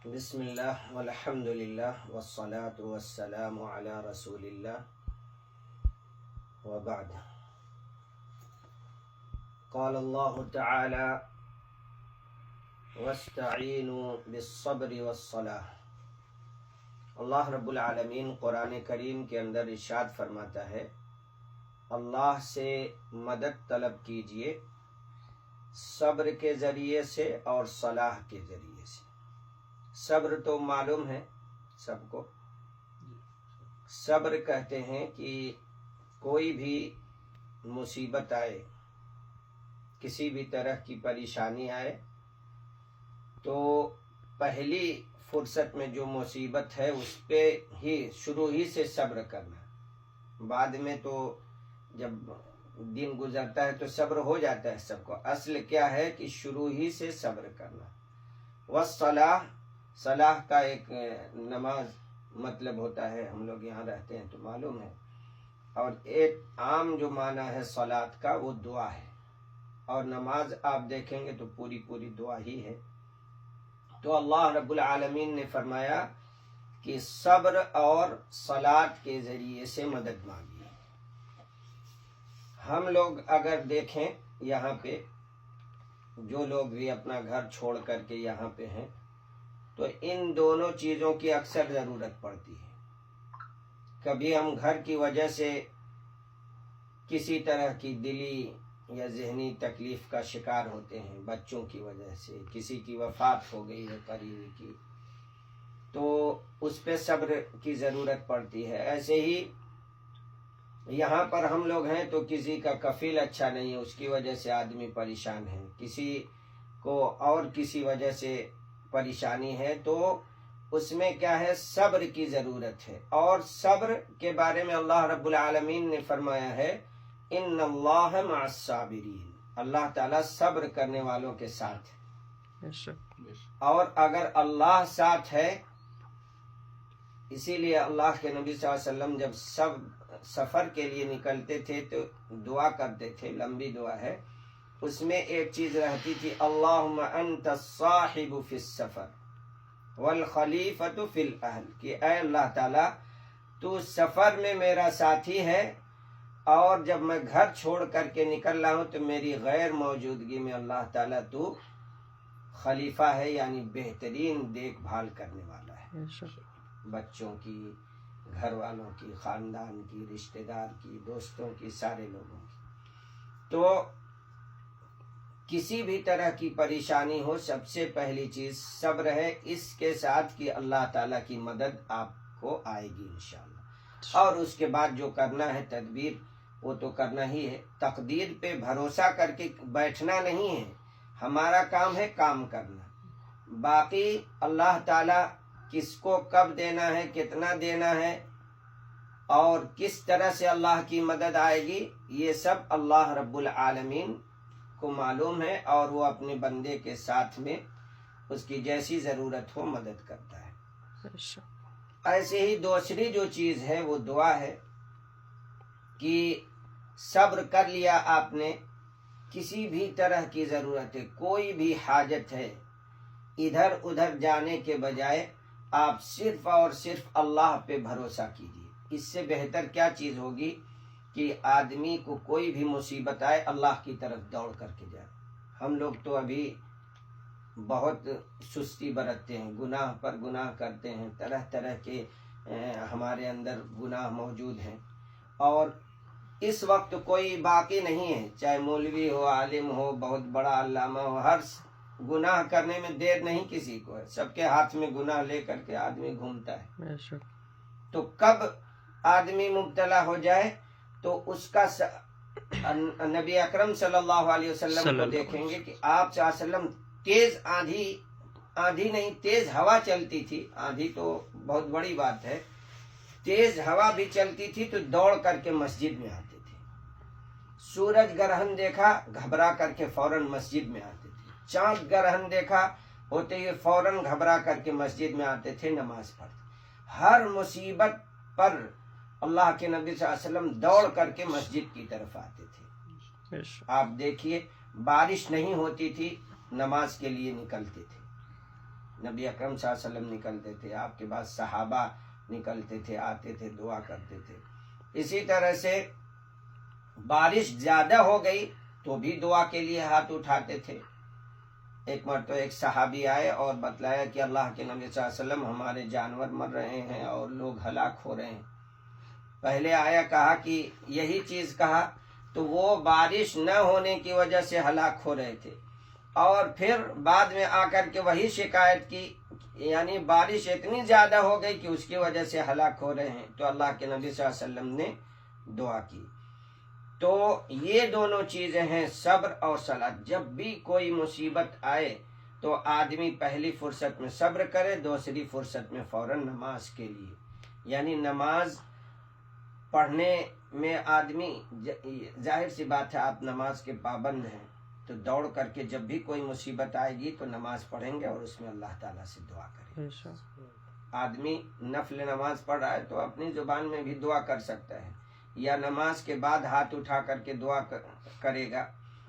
بسم اللہ والحمد للہ والصلاة والسلام علی رسول اللہ وبعد. قال اللہ تعالی واستعینوا بالصبر والصلاة. اللہ رب العالمین قرآن کریم کے اندر ارشاد فرماتا ہے اللہ سے مدد طلب کیجئے صبر کے ذریعے سے اور صلاح کے ذریعے سے. صبر تو معلوم ہے سب کو. صبر کہتے ہیں کہ کوئی بھی مصیبت آئے، کسی بھی طرح کی پریشانی آئے تو پہلی فرصت میں جو مصیبت ہے اس پہ ہی شروع ہی سے صبر کرنا. بعد میں تو جب دن گزرتا ہے تو صبر ہو جاتا ہے سب کو. اصل کیا ہے کہ شروع ہی سے صبر کرنا. والصلاح، صلاح کا ایک نماز مطلب ہوتا ہے، ہم لوگ یہاں رہتے ہیں تو معلوم ہے. اور ایک عام جو معنی ہے صلاۃ کا وہ دعا ہے، اور نماز آپ دیکھیں گے تو پوری دعا ہی ہے. تو اللہ رب العالمین نے فرمایا کہ صبر اور صلاۃ کے ذریعے سے مدد مانگی. ہم لوگ اگر دیکھیں یہاں پہ جو لوگ بھی اپنا گھر چھوڑ کر کے یہاں پہ ہیں تو ان دونوں چیزوں کی اکثر ضرورت پڑتی ہے. کبھی ہم گھر کی وجہ سے کسی طرح کی دلی یا ذہنی تکلیف کا شکار ہوتے ہیں، بچوں کی وجہ سے کسی کی وفات ہو گئی ہے قریبی کی، تو اس پہ صبر کی ضرورت پڑتی ہے. ایسے ہی یہاں پر ہم لوگ ہیں تو کسی کا کفیل اچھا نہیں ہے، اس کی وجہ سے آدمی پریشان ہے، کسی کو اور کسی وجہ سے پریشانی ہے، تو اس میں کیا ہے صبر کی ضرورت ہے. اور صبر کے بارے میں اللہ رب العالمین نے فرمایا ہے ان اللہ مع الصابرین، اللہ تعالیٰ صبر کرنے والوں کے ساتھ ہے. اور اگر اللہ ساتھ ہے، اسی لیے اللہ کے نبی صلی اللہ علیہ وسلم جب سفر کے لیے نکلتے تھے تو دعا کرتے تھے، لمبی دعا ہے، اس میں ایک چیز رہتی تھی اللہم انت الصاحب فی السفر والخلیفۃ فی الاہل، کہ اے اللہ تعالیٰ تو سفر میں میرا ساتھی ہے اور جب میں گھر چھوڑ کر کے نکل رہا ہوں تو میری غیر موجودگی میں اللہ تعالیٰ تو خلیفہ ہے، یعنی بہترین دیکھ بھال کرنے والا ہے، بچوں کی، گھر والوں کی، خاندان کی، رشتہ دار کی، دوستوں کی، سارے لوگوں کی. تو کسی بھی طرح کی پریشانی ہو سب سے پہلی چیز صبر ہے، اس کے ساتھ کہ اللہ تعالیٰ کی مدد آپ کو آئے گی انشاءاللہ. اور اس کے بعد جو کرنا ہے تدبیر وہ تو کرنا ہی ہے. تقدیر پہ بھروسہ کر کے بیٹھنا نہیں ہے، ہمارا کام ہے کام کرنا. باقی اللہ تعالیٰ کس کو کب دینا ہے، کتنا دینا ہے اور کس طرح سے اللہ کی مدد آئے گی، یہ سب اللہ رب العالمین کو معلوم ہے، اور وہ اپنے بندے کے ساتھ میں اس کی جیسی ضرورت ہو مدد کرتا ہے. ایسے ہی دوسری جو چیز ہے وہ دعا ہے کہ صبر کر لیا آپ نے، کسی بھی طرح کی ضرورت ہے، کوئی بھی حاجت ہے، ادھر ادھر جانے کے بجائے آپ صرف اور صرف اللہ پہ بھروسہ کیجیے. اس سے بہتر کیا چیز ہوگی کہ آدمی کو کوئی بھی مصیبت آئے اللہ کی طرف دوڑ کر کے جائے. ہم لوگ تو ابھی بہت سستی برتتے ہیں، گناہ پر گناہ کرتے ہیں، طرح طرح کے ہمارے اندر گناہ موجود ہیں، اور اس وقت کوئی باقی نہیں ہے، چاہے مولوی ہو، عالم ہو، بہت بڑا علامہ ہو، ہر گناہ کرنے میں دیر نہیں کسی کو ہے. سب کے ہاتھ میں گناہ لے کر کے آدمی گھومتا ہے. تو کب آدمی مبتلا ہو جائے تو اس کا نبی اکرم صلی اللہ علیہ وسلم کو دیکھیں گے کہ آپ صلی اللہ علیہ وسلم تیز آندھی نہیں، تیز ہوا چلتی تھی. آندھی تو بہت بڑی بات ہے، تیز ہوا بھی چلتی تھی تو دوڑ کر کے مسجد میں آتے تھے. سورج گرہن دیکھا گھبرا کر کے فوراً مسجد میں آتے تھے. چاند گرہن دیکھا ہوتے ہوئے فوراً گھبرا کر کے مسجد میں آتے تھے، نماز پڑھتے. ہر مصیبت پر اللہ کے نبی صلی اللہ علیہ وسلم دوڑ کر کے مسجد کی طرف آتے تھے. آپ دیکھیے بارش نہیں ہوتی تھی، نماز کے لیے نکلتے تھے. نبی اکرم صلی اللہ علیہ وسلم نکلتے تھے، آپ کے بعد صحابہ نکلتے تھے، آتے تھے، دعا کرتے تھے۔ اسی طرح سے بارش زیادہ ہو گئی تو بھی دعا کے لیے ہاتھ اٹھاتے تھے۔ ایک مرتبہ ایک صحابی آئے اور بتلایا کہ اللہ کے نبی صلی اللہ علیہ وسلم ہمارے جانور مر رہے ہیں اور لوگ ہلاک ہو رہے ہیں۔ پہلے آیا کہا کہ یہی چیز کہا تو وہ بارش نہ ہونے کی وجہ سے ہلاک ہو رہے تھے، اور پھر بعد میں آ کر کے وہی شکایت کی، یعنی بارش اتنی زیادہ ہو گئی کہ اس کی وجہ سے ہلاک ہو رہے ہیں، تو اللہ کے نبی صلی اللہ علیہ وسلم نے دعا کی۔ تو یہ دونوں چیزیں ہیں، صبر اور صلاۃ۔ جب بھی کوئی مصیبت آئے تو آدمی پہلی فرصت میں صبر کرے، دوسری فرصت میں فوراً نماز کے لیے، یعنی نماز پڑھنے میں آدمی، ظاہر سی بات ہے آپ نماز کے پابند ہیں تو دوڑ کر کے جب بھی کوئی مصیبت آئے گی تو نماز پڑھیں گے اور اس میں اللہ تعالیٰ سے دعا کریں گے۔ آدمی نفل نماز پڑھ رہا ہے تو اپنی زبان میں بھی دعا کر سکتا ہے، یا نماز کے بعد ہاتھ اٹھا کر کے دعا کرے گا،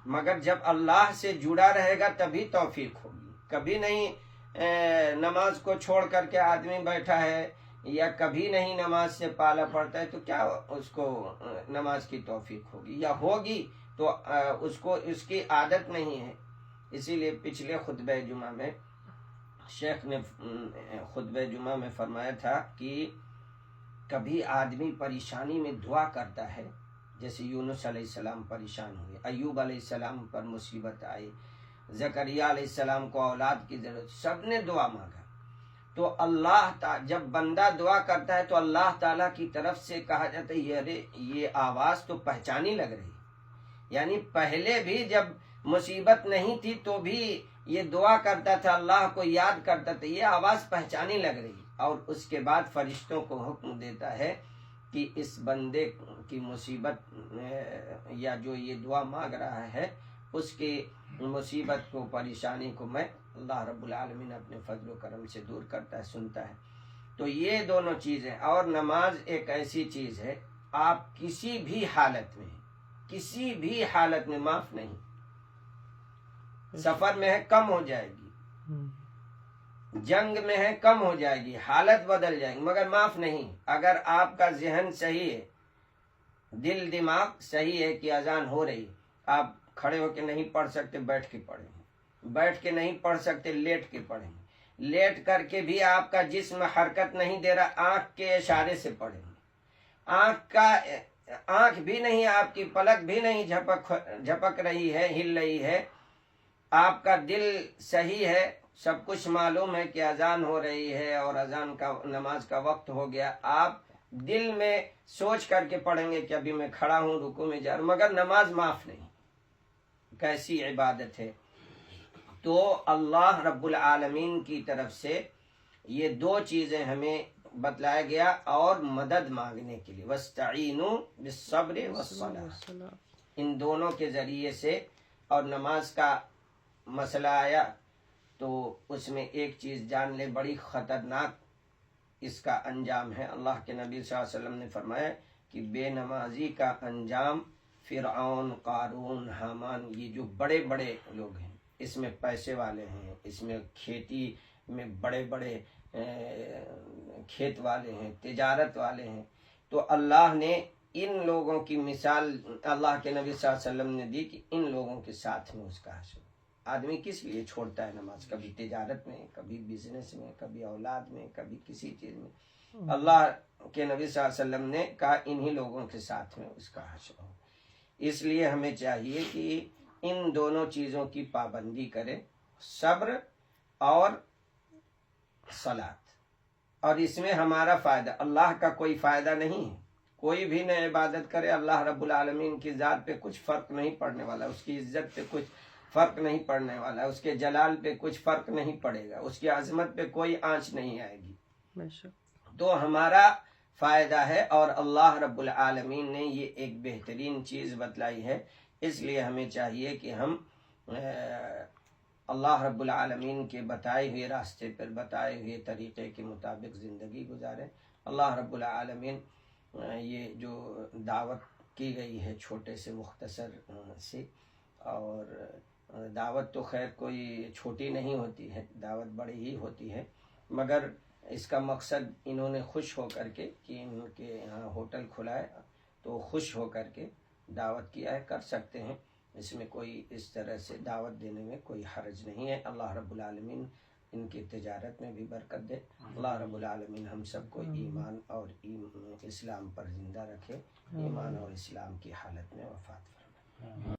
مگر جب اللہ سے جڑا رہے گا تبھی توفیق ہوگی۔ کبھی نہیں نماز کو چھوڑ کر کے آدمی بیٹھا ہے یا کبھی نہیں نماز سے پالا پڑتا ہے تو کیا اس کو نماز کی توفیق ہوگی، یا ہوگی تو اس کی عادت نہیں ہے۔ اسی لیے پچھلے خطبہ جمعہ میں شیخ نے خطبہ جمعہ میں فرمایا تھا کہ کبھی آدمی پریشانی میں دعا کرتا ہے، جیسے یونس علیہ السلام پریشان ہوئے، ایوب علیہ السلام پر مصیبت آئی، زکریا علیہ السلام کو اولاد کی ضرورت، سب نے دعا مانگا، تو اللہ تعالی جب بندہ دعا کرتا ہے تو اللہ تعالیٰ کی طرف سے کہا جاتا ہے یہ آواز تو پہچانی لگ رہی، یعنی پہلے بھی جب مصیبت نہیں تھی تو بھی یہ دعا کرتا تھا، اللہ کو یاد کرتا تھا، یہ آواز پہچانی لگ رہی، اور اس کے بعد فرشتوں کو حکم دیتا ہے کہ اس بندے کی مصیبت یا جو یہ دعا مانگ رہا ہے اس کی مصیبت کو، پریشانی کو میں اللہ رب العالمین اپنے فضل و کرم سے دور کرتا ہے، سنتا ہے۔ تو یہ دونوں چیزیں، اور نماز ایک ایسی چیز ہے آپ کسی بھی حالت میں معاف نہیں، سفر میں ہے کم ہو جائے گی، جنگ میں ہے کم ہو جائے گی، حالت بدل جائے گی، مگر معاف نہیں۔ اگر آپ کا ذہن صحیح ہے، دل دماغ صحیح ہے کہ اذان ہو رہی، آپ کھڑے ہو کے نہیں پڑھ سکتے بیٹھ کے پڑھیں، بیٹھ کے نہیں پڑھ سکتے لیٹ کے پڑھیں، لیٹ کر کے بھی آپ کا جسم حرکت نہیں دے رہا، آنکھ کے اشارے سے پڑھیں، آنکھ بھی نہیں، آپ کی پلک بھی نہیں جھپک رہی ہے، ہل رہی ہے، آپ کا دل صحیح ہے، سب کچھ معلوم ہے کہ اذان ہو رہی ہے اور اذان کا نماز کا وقت ہو گیا، آپ دل میں سوچ کر کے پڑھیں گے کہ ابھی میں کھڑا ہوں، رکوع میں جا رہا ہوں، مگر نماز معاف نہیں۔ کیسی عبادت ہے! تو اللہ رب العالمین کی طرف سے یہ دو چیزیں ہمیں بتلایا گیا، اور مدد مانگنے کے لیے وَاسْتَعِینُوا بِالصَّبْرِ وَالصَّلَاةِ، ان دونوں کے ذریعے سے۔ اور نماز کا مسئلہ آیا تو اس میں ایک چیز جان لے، بڑی خطرناک اس کا انجام ہے۔ اللہ کے نبی صلی اللہ علیہ وسلم نے فرمایا کہ بے نمازی کا انجام فرعون، قارون، حامان، یہ جو بڑے بڑے لوگ ہیں، اس میں پیسے والے ہیں، اس میں کھیتی میں بڑے بڑے کھیت والے ہیں، تجارت والے ہیں، تو اللہ نے ان لوگوں کی مثال اللہ کے نبی صلی اللہ علیہ وسلم نے دی کہ ان لوگوں کے ساتھ میں اس کا حشر۔ آدمی کس لیے چھوڑتا ہے نماز؟ کبھی تجارت میں، کبھی بزنس میں، کبھی اولاد میں، کبھی کسی چیز میں۔ اللہ کے نبی صلی اللہ علیہ وسلم نے کہا انہی لوگوں کے ساتھ میں اس کا حشر ہو۔ اس لیے ہمیں چاہیے کہ ان دونوں چیزوں کی پابندی کرے، صبر اور صلاۃ، اور اس میں ہمارا فائدہ، اللہ کا کوئی فائدہ نہیں ہے۔ کوئی بھی نہ عبادت کرے، اللہ رب العالمین کی ذات پہ کچھ فرق نہیں پڑنے والا، اس کی عزت پہ کچھ فرق نہیں پڑنے والا، اس کے جلال پہ کچھ فرق نہیں پڑے گا، اس کی عظمت پہ کوئی آنچ نہیں آئے گی، تو ہمارا فائدہ ہے۔ اور اللہ رب العالمین نے یہ ایک بہترین چیز بتلائی ہے، اس لیے ہمیں چاہیے کہ ہم اللہ رب العالمین کے بتائے ہوئے راستے پر، بتائے ہوئے طریقے کے مطابق زندگی گزاریں۔ اللہ رب العالمین یہ جو دعوت کی گئی ہے چھوٹے سے مختصر سے، اور دعوت تو خیر کوئی چھوٹی نہیں ہوتی ہے، دعوت بڑی ہی ہوتی ہے، مگر اس کا مقصد انہوں نے خوش ہو کر کے کہ ان کے یہاں ہوٹل کھلا ہے تو خوش ہو کر کے دعوت کیا ہے، کر سکتے ہیں، اس میں کوئی اس طرح سے دعوت دینے میں کوئی حرج نہیں ہے۔ اللہ رب العالمین ان کی تجارت میں بھی برکت دے، اللہ رب العالمین ہم سب کو ایمان اور اسلام پر زندہ رکھے، ایمان اور اسلام کی حالت میں وفات فرمائے۔